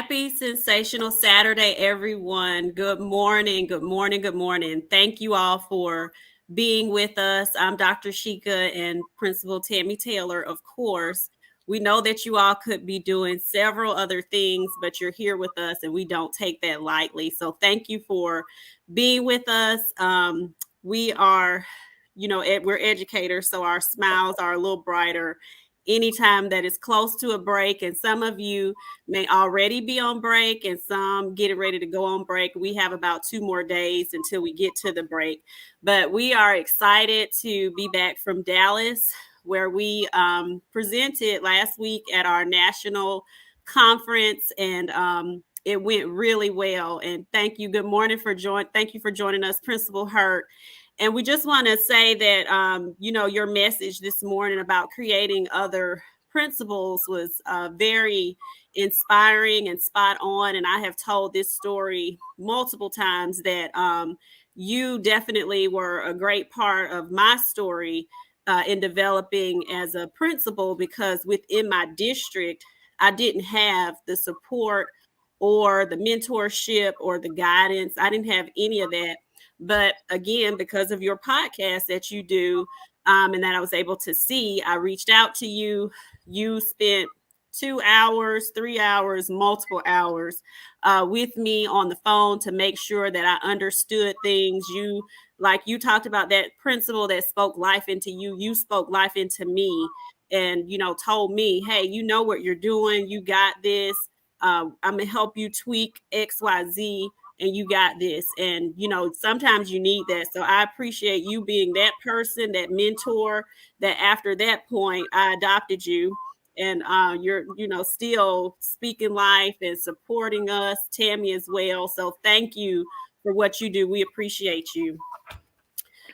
Happy sensational Saturday, everyone. Good morning, good morning, good morning. Thank you all for being with us. I'm Dr. Sheka and Principal Tammy Taylor, of course. We know that you all could be doing several other things, but you're here with us and we don't take that lightly. So thank you for being with us. We are, we're educators, so our smiles are a little brighter anytime that is close to a break. And some of you may already be on break and some getting ready to go on break. We have about 2 more days until we get to the break. But we are excited to be back from Dallas, where we presented last week at our national conference, and it went really well. And thank you. Good morning thank you for joining us, Principal Hurt. And we just want to say that, your message this morning about creating other principles was very inspiring and spot on. And I have told this story multiple times that you definitely were a great part of my story in developing as a principal, because within my district, I didn't have the support or the mentorship or the guidance. I didn't have any of that. But again, because of your podcast that you do, and that I was able to see, I reached out to you. You spent 2 hours, 3 hours, multiple hours with me on the phone to make sure that I understood things. You talked about that principle that spoke life into you. You spoke life into me and, told me, hey, you know what you're doing. You got this. I'm going to help you tweak XYZ. And you got this. And, sometimes you need that. So I appreciate you being that person, that mentor, that after that point, I adopted you. And you're, still speaking life and supporting us, Tammy as well. So thank you for what you do. We appreciate you.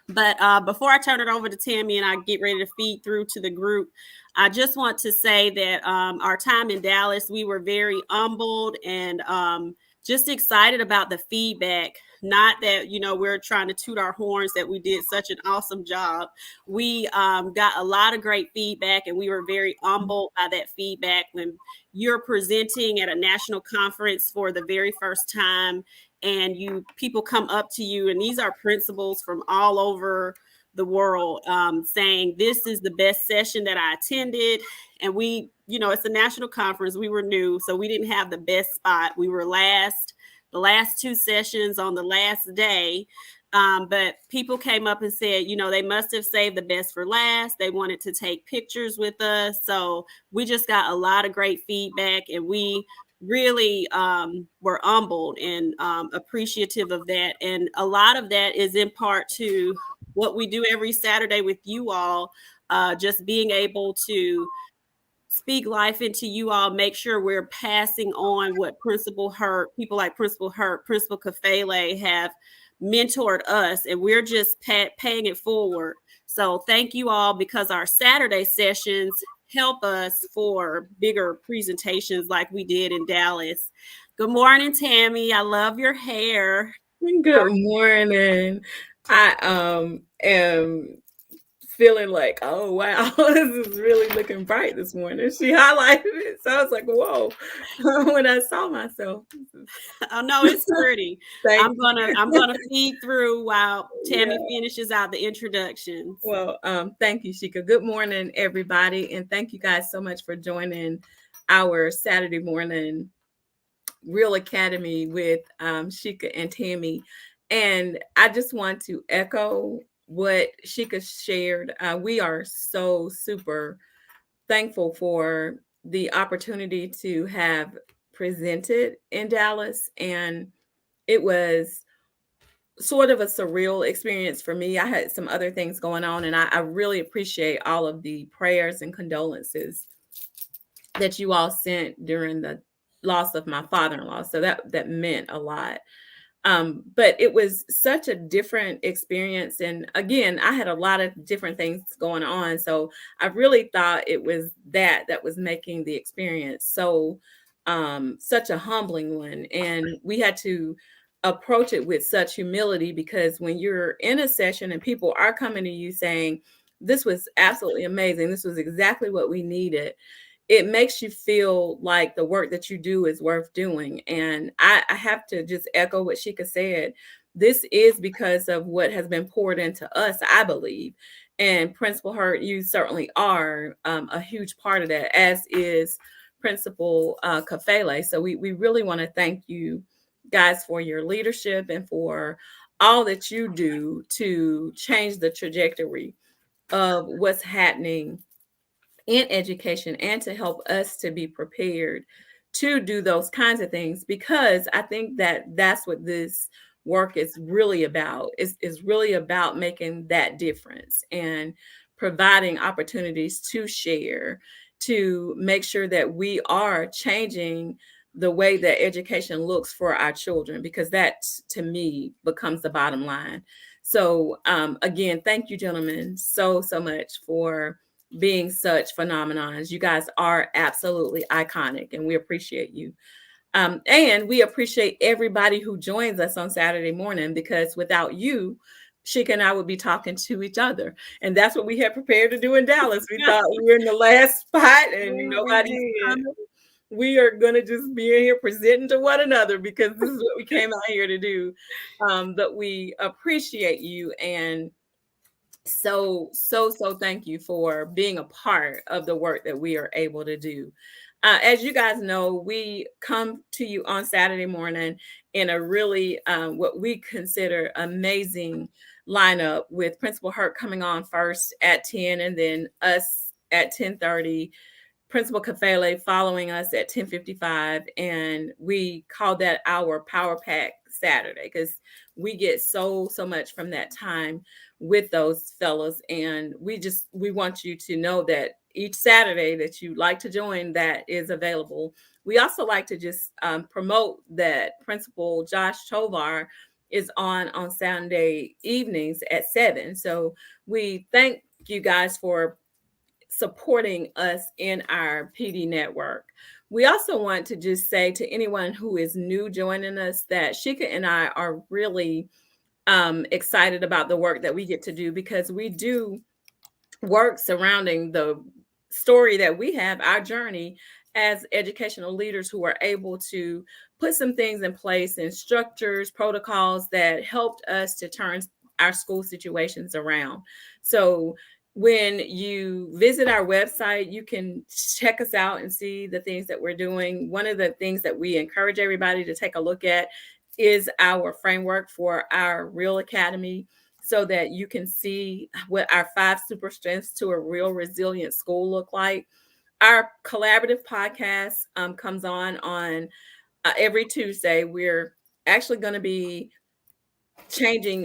But before I turn it over to Tammy and I get ready to feed through to the group, I just want to say that our time in Dallas, we were very humbled and just excited about the feedback. Not that, we're trying to toot our horns that we did such an awesome job. We got a lot of great feedback and we were very humbled by that feedback. When you're presenting at a national conference for the very first time and people come up to you, and these are principals from all over the world saying, this is the best session that I attended. And we, it's a national conference. We were new, so we didn't have the best spot. We were the last 2 sessions on the last day. But people came up and said, they must have saved the best for last. They wanted to take pictures with us. So we just got a lot of great feedback, and we really were humbled and appreciative of that. And a lot of that is in part to what we do every Saturday with you all, just being able to speak life into you all, make sure we're passing on what people like Principal Hurt, Principal Kafele have mentored us, and we're just paying it forward. So thank you all, because our Saturday sessions help us for bigger presentations like we did in Dallas. Good morning, Tammy. I love your hair. Good morning. I am feeling like, oh wow, this is really looking bright this morning. She highlighted it, so I was like, whoa. When I saw myself. Oh no, it's pretty. I'm gonna feed through while Tammy finishes out the introductions. Well, thank you, Sheka. Good morning, everybody, and thank you guys so much for joining our Saturday morning R.E.A.L. Academy with Sheka and Tammy. And I just want to echo what Sheka shared. We are so super thankful for the opportunity to have presented in Dallas. And it was sort of a surreal experience for me. I had some other things going on, and I really appreciate all of the prayers and condolences that you all sent during the loss of my father-in-law. So that meant a lot. But it was such a different experience. And again, I had a lot of different things going on. So I really thought it was that was making the experience so such a humbling one. And we had to approach it with such humility, because when you're in a session and people are coming to you saying, this was absolutely amazing, this was exactly what we needed, it makes you feel like the work that you do is worth doing. And I have to just echo what Sheka said. This is because of what has been poured into us, I believe. And Principal Hurt, you certainly are a huge part of that, as is Principal Kafele. So we really want to thank you guys for your leadership and for all that you do to change the trajectory of what's happening in education and to help us to be prepared to do those kinds of things, because I think that that's what this work is really about. Is really about making that difference and providing opportunities to share, to make sure that we are changing the way that education looks for our children, because that to me becomes the bottom line. So again, thank you gentlemen so much for being such phenomenons. You guys are absolutely iconic, and we appreciate you. And we appreciate everybody who joins us on Saturday morning, because without you, Sheka and I would be talking to each other. And that's what we had prepared to do in Dallas. We thought we were in the last spot and We nobody's did. coming. We are going to just be in here presenting to one another, because this is what we came out here to do. But we appreciate you, and so thank you for being a part of the work that we are able to do. As you guys know, we come to you on Saturday morning in a really what we consider amazing lineup, with Principal Hurt coming on first at 10, and then us at 10:30, Principal Kafele following us at 10:55, and we call that our Power Pack Saturday, because we get so much from that time with those fellows. And we want you to know that each Saturday that you like to join, that is available. We also like to just promote that Principal Josh Tovar is on Sunday evenings at 7. So we thank you guys for supporting us in our PD network. We also want to just say to anyone who is new joining us that Sheka and I are really excited about the work that we get to do, because we do work surrounding the story that we have, our journey as educational leaders who are able to put some things in place and structures, protocols that helped us to turn our school situations around. So when you visit our website, you can check us out and see the things that we're doing. One of the things that we encourage everybody to take a look at is our framework for our R.E.A.L.L Academy, so that you can see what our 5 super strengths to a real resilient school look like. Our collaborative podcast comes on every Tuesday. We're actually going to be changing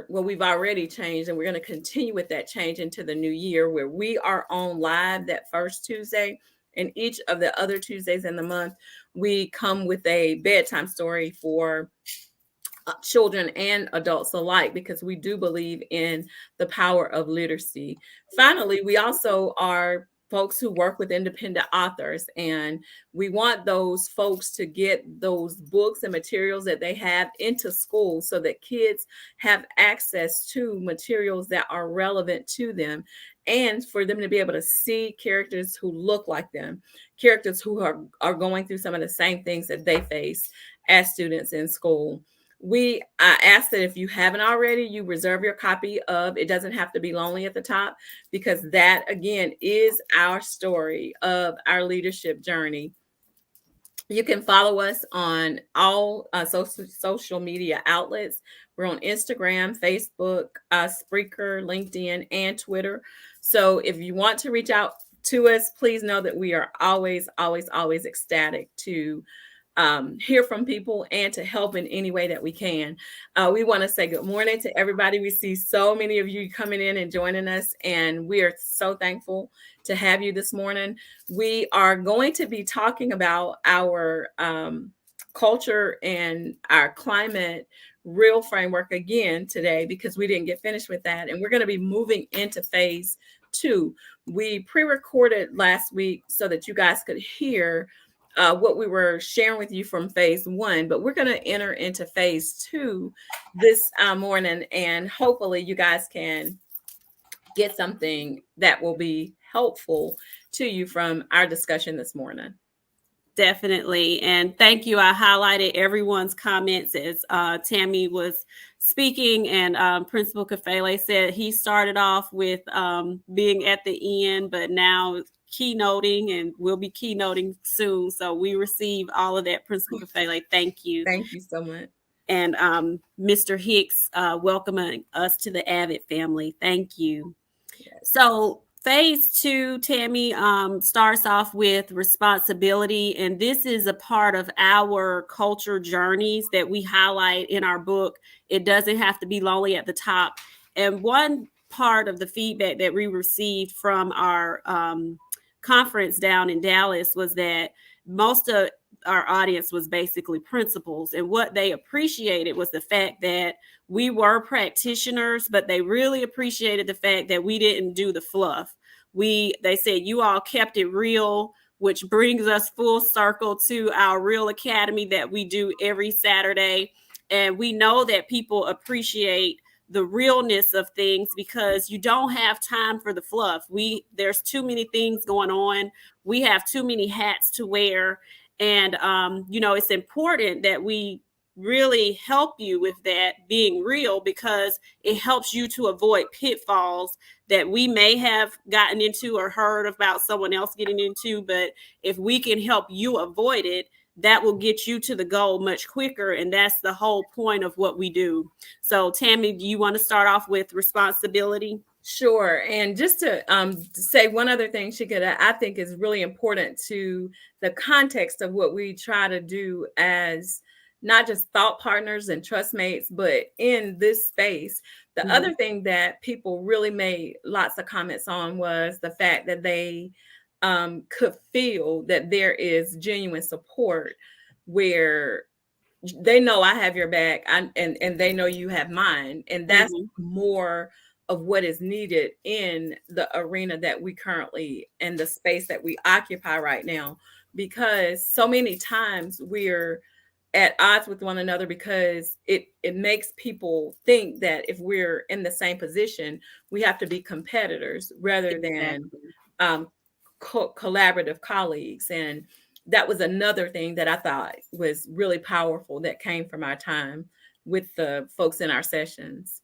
we've already changed, and we're going to continue with that change into the new year, where we are on live that first Tuesday, and each of the other Tuesdays in the month we come with a bedtime story for children and adults alike, because we do believe in the power of literacy. Finally, we also are folks who work with independent authors, and we want those folks to get those books and materials that they have into school, so that kids have access to materials that are relevant to them, and for them to be able to see characters who look like them, characters who are going through some of the same things that they face as students in school. We ask that if you haven't already, you reserve your copy of It Doesn't Have to Be Lonely at the top, because that, again, is our story of our leadership journey. You can follow us on all social media outlets. We're on Instagram, Facebook, Spreaker, LinkedIn, and Twitter. So if you want to reach out to us, please know that we are always ecstatic to hear from people and to help in any way that we can. We want to say good morning to everybody. We see so many of you coming in and joining us, and we are so thankful to have you this morning. We are going to be talking about our culture and our climate R.E.A.L. framework again today, because we didn't get finished with that, and we're going to be moving into phase 2. We pre-recorded last week so that you guys could hear what we were sharing with you from phase 1, but we're going to enter into phase 2 this morning, and hopefully you guys can get something that will be helpful to you from our discussion this morning. Definitely. And thank you. I highlighted everyone's comments as Tammy was speaking, and Principal Kafele said he started off with being at the end, but now keynoting and will be keynoting soon. So we receive all of that, Principal Kafele. Thank you. Thank you so much. And Mr. Hicks welcoming us to the Avid family. Thank you. Yes. So phase 2, Tammy, starts off with responsibility. And this is a part of our culture journeys that we highlight in our book. It doesn't have to be lonely at the top. And one part of the feedback that we received from our conference down in Dallas was that most of our audience was basically principals, and what they appreciated was the fact that we were practitioners, but they really appreciated the fact that we didn't do the fluff. They said you all kept it real, which brings us full circle to our R.E.A.L. Academy that we do every Saturday. And we know that people appreciate the realness of things because you don't have time for the fluff. There's too many things going on. We have too many hats to wear. And, it's important that we really help you with that being real, because it helps you to avoid pitfalls that we may have gotten into or heard about someone else getting into. But if we can help you avoid it, that will get you to the goal much quicker. And that's the whole point of what we do. So Tammy, do you want to start off with responsibility? Sure. And just to say one other thing, Sheka, I think is really important to the context of what we try to do as not just thought partners and trust mates, but in this space. The Mhm. other thing that people really made lots of comments on was the fact that they could feel that there is genuine support where they know I have your back, and they know you have mine. And that's Mhm. more of what is needed in the arena that we currently, in the space that we occupy right now, because so many times we're at odds with one another because it makes people think that if we're in the same position, we have to be competitors rather than Exactly. um, collaborative colleagues. And that was another thing that I thought was really powerful that came from our time with the folks in our sessions.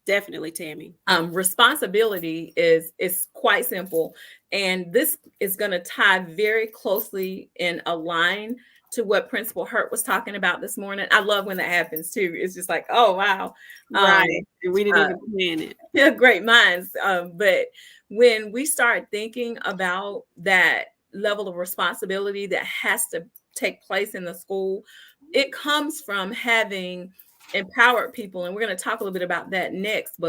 Definitely, Tammy. Responsibility is quite simple, and this is going to tie very closely and align to what Principal Hurt was talking about this morning. I love when that happens too. It's just like, oh wow, Right. And we didn't uh, even plan it. yeah, great minds. But when we start thinking about that level of responsibility that has to take place in the school, it comes from having empowered people. And we're going to talk a little bit about that next.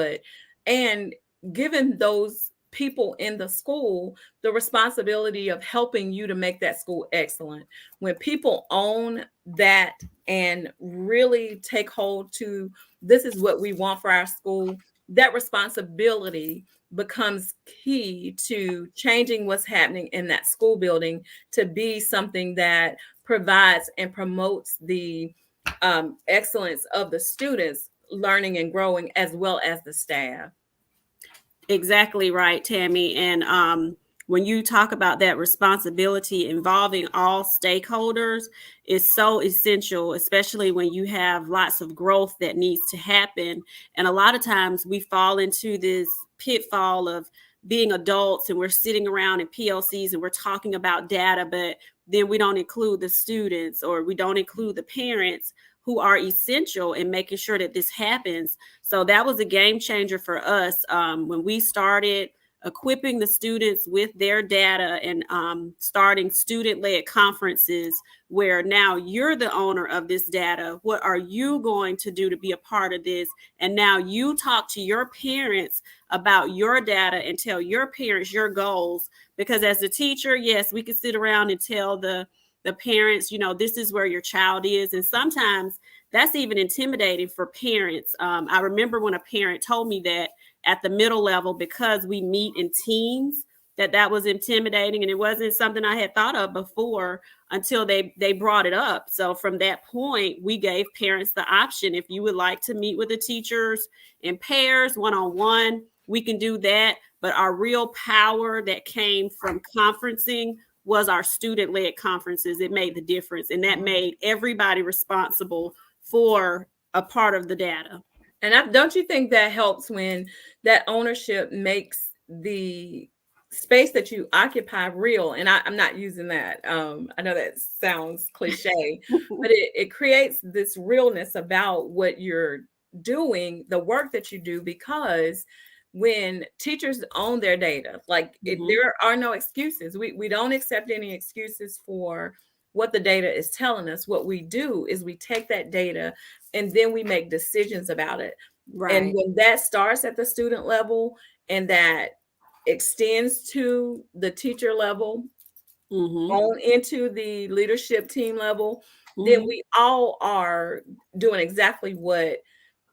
And given those people in the school the responsibility of helping you to make that school excellent. When people own that and really take hold to this is what we want for our school, that responsibility becomes key to changing what's happening in that school building to be something that provides and promotes the excellence of the students learning and growing as well as the staff. Exactly right, Tammy. And when you talk about that responsibility involving all stakeholders, is so essential, especially when you have lots of growth that needs to happen. And a lot of times we fall into this pitfall of being adults and we're sitting around in PLCs and we're talking about data, but then we don't include the students or we don't include the parents who are essential in making sure that this happens. So that was a game changer for us when we started equipping the students with their data and starting student-led conferences where now you're the owner of this data. What are you going to do to be a part of this? And now you talk to your parents about your data and tell your parents your goals. Because as a teacher, yes, we can sit around and tell the parents, this is where your child is. And sometimes that's even intimidating for parents. I remember when a parent told me that at the middle level, because we meet in teams, that was intimidating. And it wasn't something I had thought of before until they brought it up. So from that point, we gave parents the option. If you would like to meet with the teachers in pairs, one-on-one, we can do that. But our real power that came from conferencing was our student-led conferences. It made the difference, and that made everybody responsible for a part of the data. And don't you think that helps when that ownership makes the space that you occupy real? And I'm not using that. I know that sounds cliche, but it creates this realness about what you're doing, the work that you do, because when teachers own their data, like there are no excuses. We don't accept any excuses for what the data is telling us. What we do is we take that data and then we make decisions about it. And Right. when that starts at the student level and that extends to the teacher level, on into the leadership team level, then we all are doing exactly what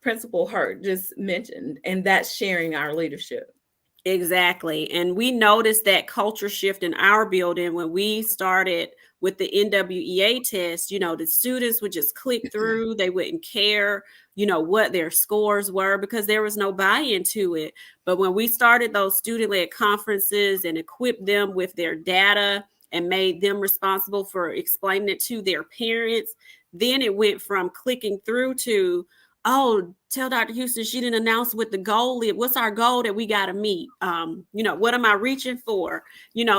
Principal Hurt just mentioned, and that's sharing our leadership. Exactly. And we noticed that culture shift in our building when we started with the NWEA test. The students would just click through, they wouldn't care, what their scores were because there was no buy-in to it. But when we started those student-led conferences and equipped them with their data and made them responsible for explaining it to their parents, then it went from clicking through to, oh, tell Dr. Houston she didn't announce what the goal is. What's our goal that we got to meet? What am I reaching for?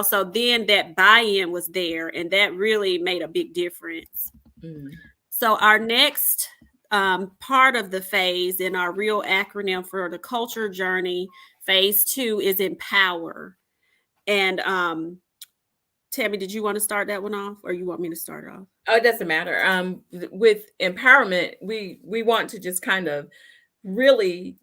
So then that buy-in was there, and that really made a big difference. So our next part of the phase in our R.E.A.L.L acronym for the culture journey, phase 2, is empower. And Tammy, did you want to start that one off, or you want me to start it off? Oh, it doesn't matter. With empowerment, we want to just kind of really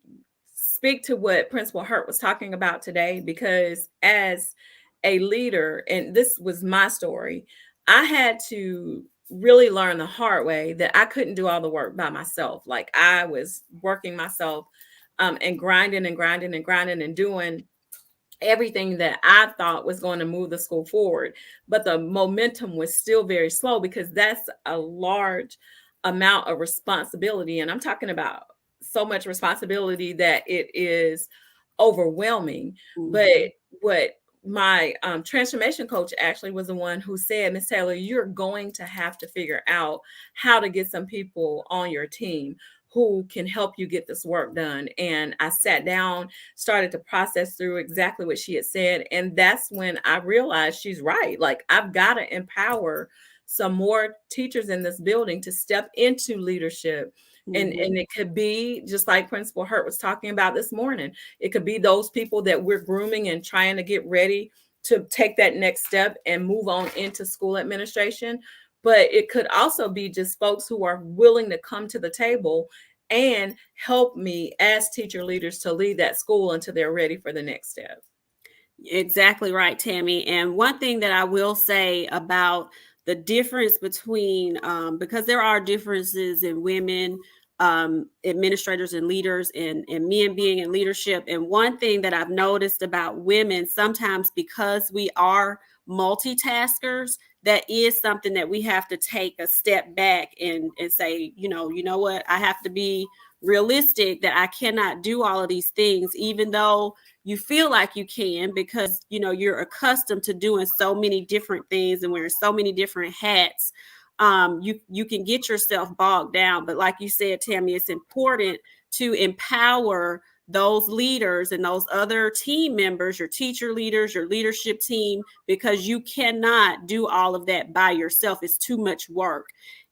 speak to what Principal Hurt was talking about today, because as a leader, and this was my story, I had to really learn the hard way that I couldn't do all the work by myself. Like I was working myself and grinding and grinding and grinding and doing everything that I thought was going to move the school forward. But the momentum was still very slow because that's a large amount of responsibility. And I'm talking about so much responsibility that it is overwhelming. But what my transformation coach actually was the one who said, Miss Taylor, you're going to have to figure out how to get some people on your team who can help you get this work done. And I sat down, started to process through exactly what she had said. And that's when I realized she's right. Like, I've got to empower some more teachers in this building to step into leadership. And it could be just like Principal Hurt was talking about this morning. It could be those people that we're grooming and trying to get ready to take that next step and move on into school administration. But it could also be just folks who are willing to come to the table and help me as teacher leaders to lead that school until they're ready for the next step. Exactly right, Tammy. And one thing that I will say about the difference between, because there are differences in women administrators and leaders, and men being in leadership. And one thing that I've noticed about women, sometimes because we are multitaskers, that is something that we have to take a step back and say, you know what, I have to be realistic that I cannot do all of these things, even though you feel like you can, because you're accustomed to doing so many different things and wearing so many different hats. You can get yourself bogged down. But like you said, Tammy, it's important to empower those leaders and those other team members, your teacher leaders, your leadership team, because you cannot do all of that by yourself. It's too much work.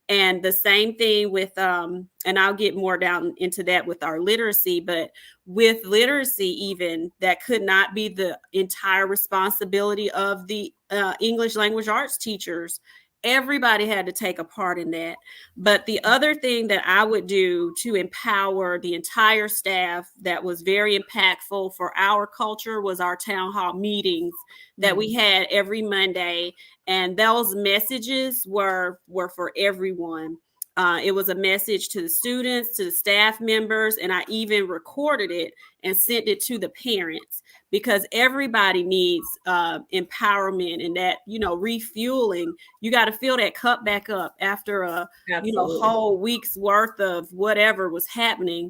And the same thing with, and I'll get more down into that with our literacy, but with literacy, even that could not be the entire responsibility of the English language arts teachers. Everybody had to take a part in that. But the other thing that I would do to empower the entire staff that was very impactful for our culture was our town hall meetings that we had every Monday. And those messages were for everyone. It was a message to the students, to the staff members, and I even recorded it and sent it to the parents, because everybody needs empowerment and that, refueling. You got to fill that cup back up after a, Absolutely. whole week's worth of whatever was happening.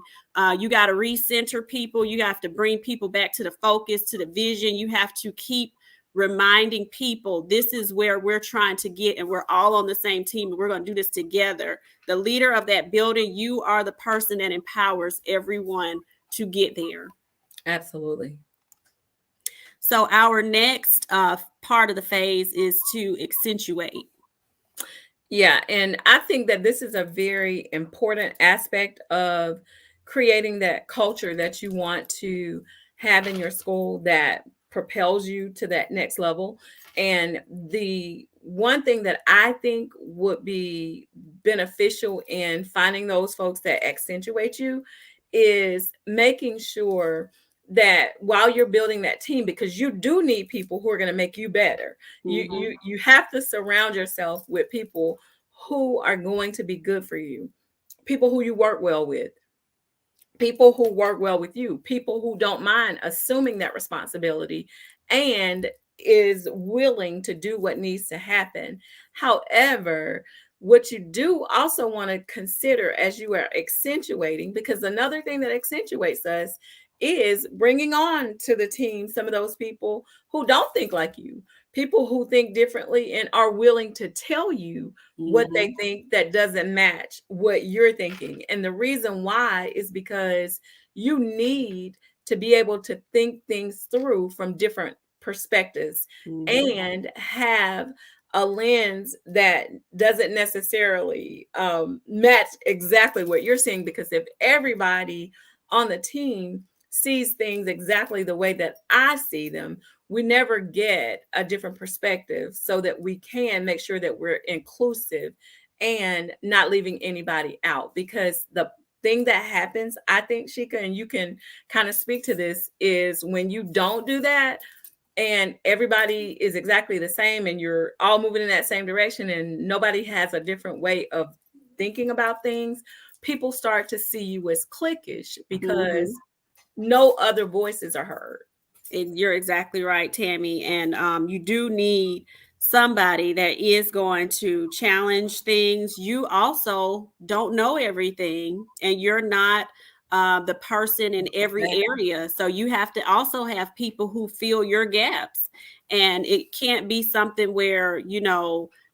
You got to recenter people. You have to bring people back to the focus, to the vision. You have to keep reminding people this is where we're trying to get, and we're all on the same team, and we're going to do this together. The leader of that building, you are the person that empowers everyone to get there. Absolutely. So our next part of the phase is to accentuate. Yeah, and I think that this is a very important aspect of creating that culture that you want to have in your school that propels you to that next level. And the one thing that I think would be beneficial in finding those folks that accentuate you is making sure that while you're building that team, because you do need people who are going to make you better, you have to surround yourself with people who are going to be good for you, people who you work well with, people who work well with you, people who don't mind assuming that responsibility and is willing to do what needs to happen. However, what you do also want to consider as you are accentuating, because another thing that accentuates us is bringing on to the team some of those people who don't think like you, people who think differently and are willing to tell you what they think that doesn't match what you're thinking. And the reason why is because you need to be able to think things through from different perspectives and have a lens that doesn't necessarily match exactly what you're seeing. Because if everybody on the team sees things exactly the way that I see them, we never get a different perspective so that we can make sure that we're inclusive and not leaving anybody out. Because the thing that happens, I think, Sheka, and you can kind of speak to this, is when you don't do that and everybody is exactly the same and you're all moving in that same direction and nobody has a different way of thinking about things, people start to see you as cliquish because no other voices are heard. You're exactly right, Tammy. And you do need somebody that is going to challenge things. You also don't know everything, and you're not the person in every area. So you have to also have people who fill your gaps. And it can't be something where,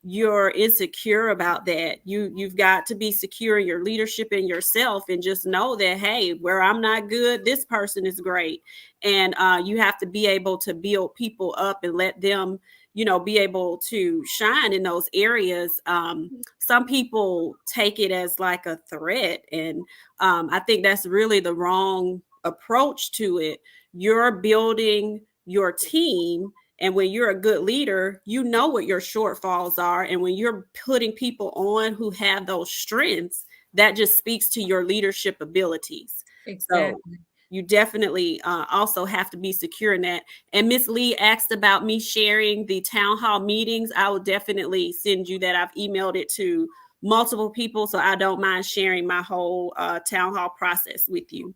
you're insecure about that. You've got to be secure in your leadership and yourself, and just know that, hey, where I'm not good, this person is great. And you have to be able to build people up and let them, be able to shine in those areas. Some people take it as like a threat, and I think that's really the wrong approach to it. You're building your team, and when you're a good leader, you know what your shortfalls are. And when you're putting people on who have those strengths, that just speaks to your leadership abilities. So Exactly. you definitely also have to be secure in that. And Miss Lee asked about me sharing the town hall meetings. I will definitely send you that. I've emailed it to multiple people, so I don't mind sharing my whole town hall process with you.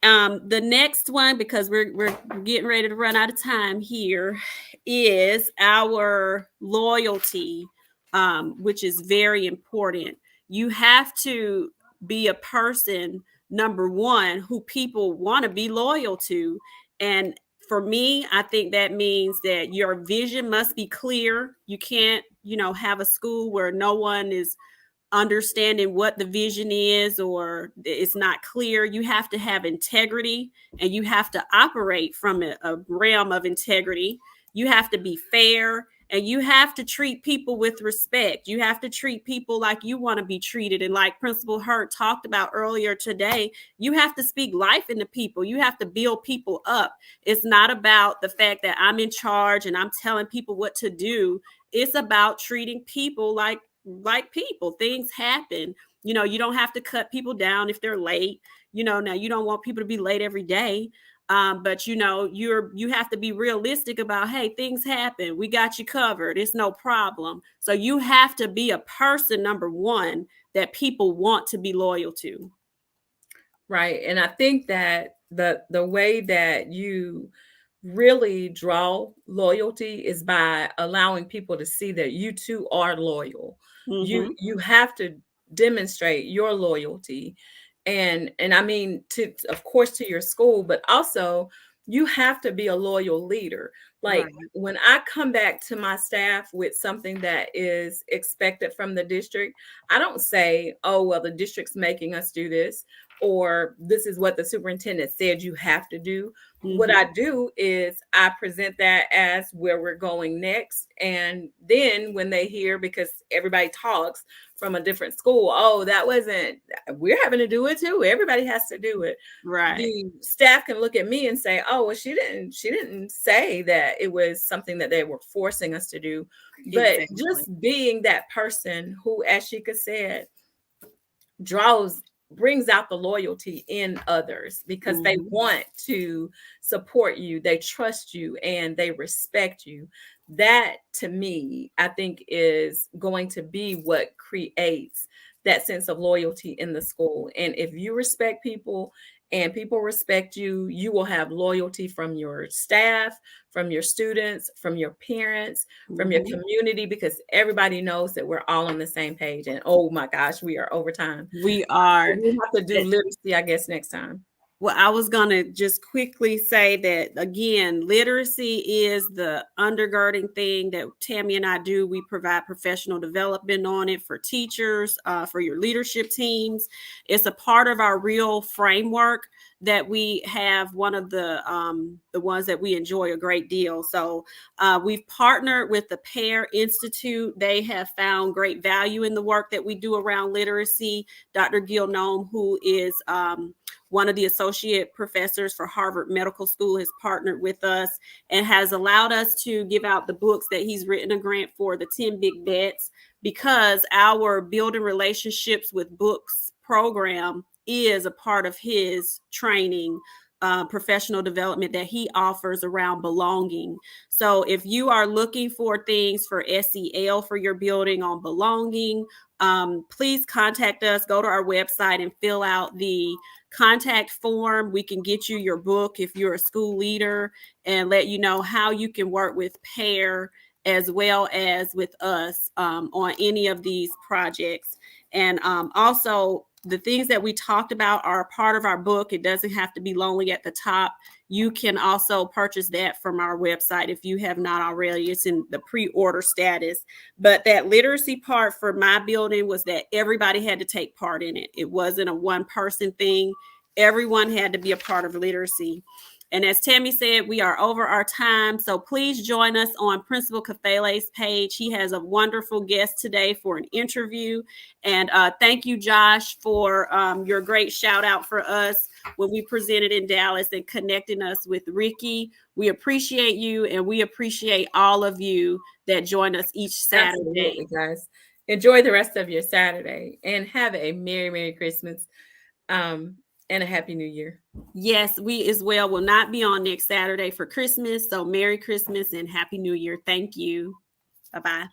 The next one, because we're getting ready to run out of time here, is our loyalty, which is very important. You have to be a person, number one, who people want to be loyal to. And for me, I think that means that your vision must be clear. You can't, have a school where no one is understanding what the vision is, or it's not clear. You have to have integrity, and you have to operate from a realm of integrity. You have to be fair, and you have to treat people with respect. You have to treat people like you want to be treated. And like Principal Hurt talked about earlier today, you have to speak life into people. You have to build people up. It's not about the fact that I'm in charge and I'm telling people what to do. It's about treating people like people. Things happen. You don't have to cut people down if they're late. Now you don't want people to be late every day. But you have to be realistic about, hey, things happen. We got you covered. It's no problem. So you have to be a person, number one, that people want to be loyal to. Right. And I think that the way that you really draw loyalty is by allowing people to see that you too are loyal. Mm-hmm. You have to demonstrate your loyalty, and I mean, to of course to your school, but also you have to be a loyal leader. Like Right. when I come back to my staff with something that is expected from the district, I don't say, oh well, the district's making us do this, or this is what the superintendent said you have to do. What Mm-hmm. I do is I present that as where we're going next. And then when they hear, because everybody talks from a different school, oh, that wasn't, we're having to do it too. Everybody has to do it. Right. The staff can look at me and say, oh, well, she didn't say that it was something that they were forcing us to do. But Exactly. just being that person who, as Sheka said, draws brings out the loyalty in others because they Mm-hmm. want to support you, they trust you, and they respect you. That to me, I think, is going to be what creates that sense of loyalty in the school. And if you respect people and people respect you, you will have loyalty from your staff, from your students, from your parents, from your Mm-hmm. community, because everybody knows that we're all on the same page. And oh my gosh, we are over time. We are. We have to do literacy, I guess, next time. Well, I was going to just quickly say that again, literacy is the undergirding thing that Tammy and I do. We provide professional development on it for teachers, for your leadership teams. It's a part of our R.E.A.L.L framework that we have. One of the ones that we enjoy a great deal. So we've partnered with the Pear Institute. They have found great value in the work that we do around literacy. Dr. Gil Nome, who is one of the associate professors for Harvard Medical School, has partnered with us and has allowed us to give out the books that he's written a grant for, the 10 Big Bets, because our Building Relationships with Books program is a part of his training, professional development that he offers around belonging. So if you are looking for things for SEL for your building on belonging, please contact us. Go to our website and fill out the contact form. We can get you your book if you're a school leader and let you know how you can work with Pear as well as with us on any of these projects. And also, the things that we talked about are a part of our book. It doesn't have to be lonely at the top. You can also purchase that from our website if you have not already. It's in the pre-order status. But that literacy part for my building was that everybody had to take part in it. It wasn't a one-person thing. Everyone had to be a part of literacy. And as Tammy said, we are over our time. So please join us on Principal Kafele's page. He has a wonderful guest today for an interview. And thank you, Josh, for your great shout out for us when we presented in Dallas and connecting us with Ricky. We appreciate you, and we appreciate all of you that join us each Saturday. Absolutely, guys. Enjoy the rest of your Saturday and have a Merry Christmas, and a Happy New Year. Yes, we as well will not be on next Saturday for Christmas. So Merry Christmas and Happy New Year. Thank you. Bye-bye.